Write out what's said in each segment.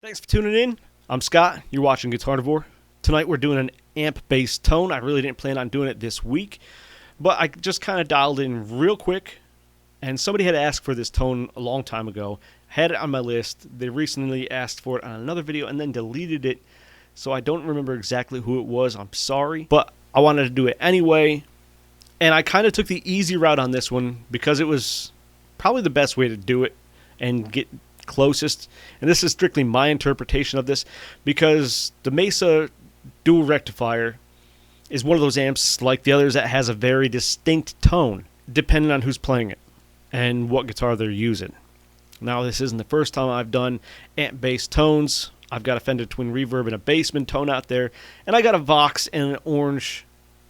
Thanks for tuning in. I'm Scott. You're watching Guitarnivore. Tonight we're doing an amp-based tone. I really didn't plan on doing it this week, but I just kind of dialed in real quick, and somebody had asked for this tone a long time ago. Had it on my list. They recently asked for it on another video and then deleted it, so I don't remember exactly who it was. I'm sorry, but I wanted to do it anyway, and I kind of took the easy route on this one because it was probably the best way to do it and get closest. And this is strictly my interpretation of this, because the Mesa dual rectifier is one of those amps like the others that has a very distinct tone depending on who's playing it and what guitar they're using. Now, this isn't the first time I've done amp-based tones. I've got a Fender Twin Reverb and a Bassman tone out there, and I got a Vox and an Orange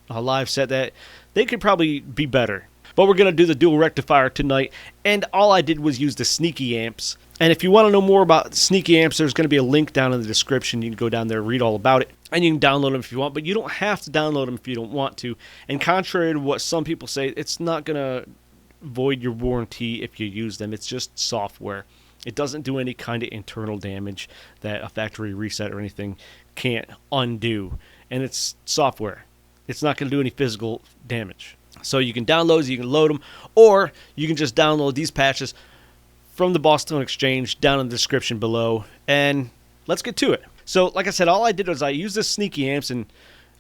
live set that they could probably be better. But we're going to do the dual rectifier tonight, and all I did was use the Sneaky amps. And if you want to know more about Sneaky amps, there's going to be a link down in the description. You can go down there and read all about it, and you can download them if you want, but you don't have to download them if you don't want to. And contrary to what some people say, it's not going to void your warranty if you use them. It's just software. It doesn't do any kind of internal damage that a factory reset or anything can't undo. And it's software. It's not going to do any physical damage. So you can download, you can load them, or you can just download these patches from the Boston Exchange down in the description below, and let's get to it. So, like I said, all I did was I used this Sneaky amps, and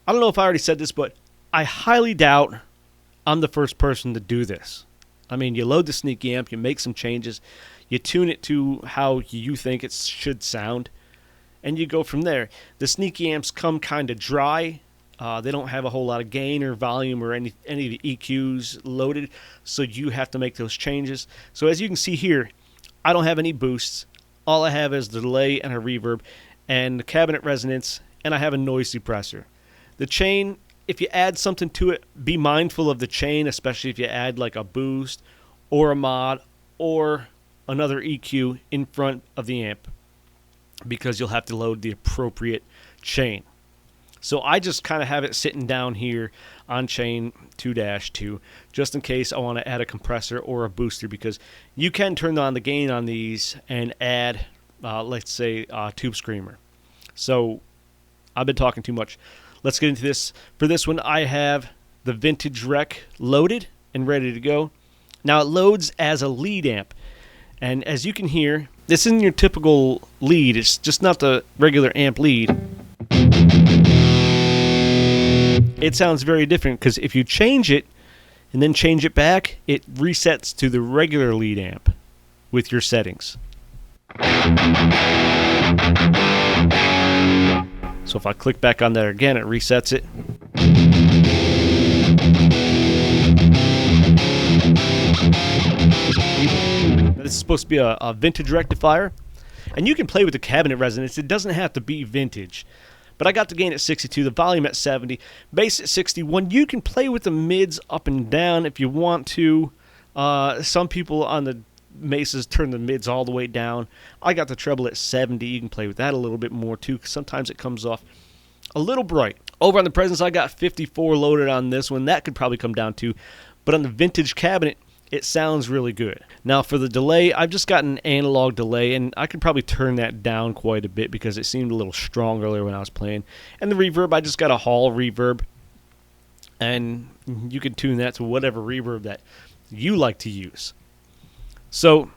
I don't know if I already said this, but I highly doubt I'm the first person to do this. I mean, you load the Sneaky amp, you make some changes, you tune it to how you think it should sound, and you go from there. The Sneaky amps come kind of dry. They don't have a whole lot of gain or volume or any of the EQs loaded, so you have to make those changes. So as you can see here, I don't have any boosts. All I have is the delay and a reverb and the cabinet resonance, and I have a noise suppressor. The chain, if you add something to it, be mindful of the chain, especially if you add like a boost or a mod or another EQ in front of the amp, because you'll have to load the appropriate chain. So I just kind of have it sitting down here on chain 2-2 just in case I want to add a compressor or a booster, because you can turn on the gain on these and add, let's say, a tube screamer. So I've been talking too much. Let's get into this. For this one, I have the Vintage Rec loaded and ready to go. Now it loads as a lead amp. And as you can hear, this isn't your typical lead. It's just not the regular amp lead. It sounds very different, because if you change it and then change it back, it resets to the regular lead amp with your settings. So if I click back on there again, it resets it. Now, this is supposed to be a vintage rectifier, and you can play with the cabinet resonance. It doesn't have to be vintage. But I got the gain at 62, the volume at 70, bass at 61. You can play with the mids up and down if you want to. Some people on the Mesas turn the mids all the way down. I got the treble at 70. You can play with that a little bit more too, because sometimes it comes off a little bright. Over on the Presence, I got 54 loaded on this one. That could probably come down too. But on the vintage cabinet, it sounds really good. Now for the delay, I've just got an analog delay, and I could probably turn that down quite a bit because it seemed a little strong earlier when I was playing. And the reverb, I just got a Hall reverb, and you can tune that to whatever reverb that you like to use. So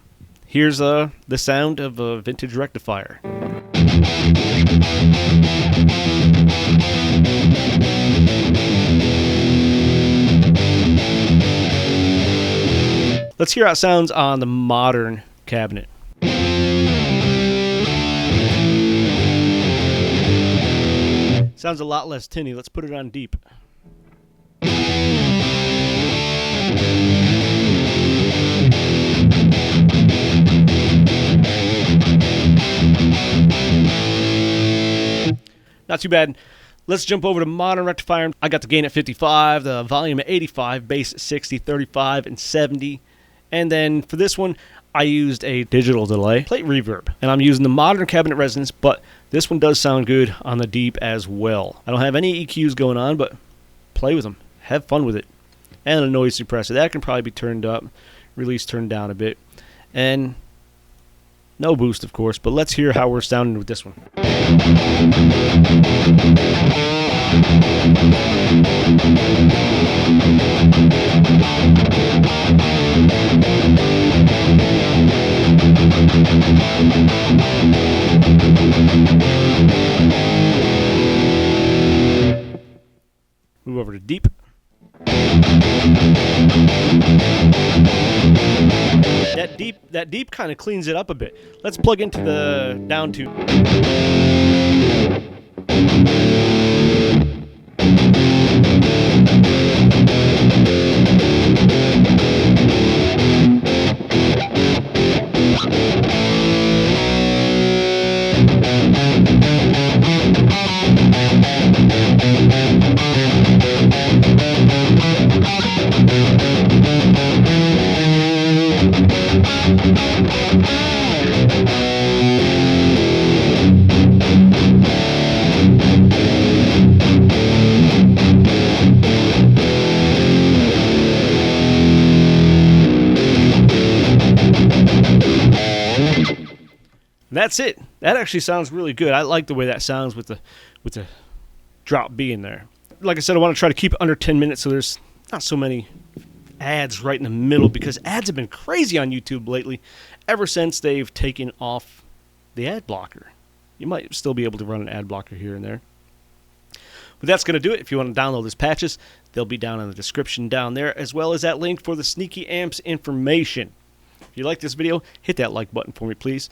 here's the sound of a vintage rectifier. Let's hear how it sounds on the modern cabinet. Sounds a lot less tinny. Let's put it on deep. Not too bad. Let's jump over to modern rectifier. I got the gain at 55, the volume at 85, bass at 60, 35, and 70. And then for this one, I used a digital delay, plate reverb, and I'm using the modern cabinet resonance, but this one does sound good on the deep as well. I don't have any EQs going on, but play with them. Have fun with it. And a noise suppressor. That can probably be turned up, release turned down a bit. And No boost, of course, but let's hear how we're sounding with this one. Move over to deep. That deep kind of cleans it up a bit. Let's plug into the down tube. That's it. That actually sounds really good. I like the way that sounds with the drop B in there. Like I said, I want to try to keep it under 10 minutes so there's not so many ads right in the middle, because ads have been crazy on YouTube lately ever since they've taken off the ad blocker. You might still be able to run an ad blocker here and there. But that's going to do it. If you want to download these patches, they'll be down in the description down there, as well as that link for the Sneaky Amps information. If you like this video, hit that like button for me, please.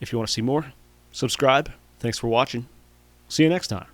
If you want to see more, subscribe. Thanks for watching. See you next time.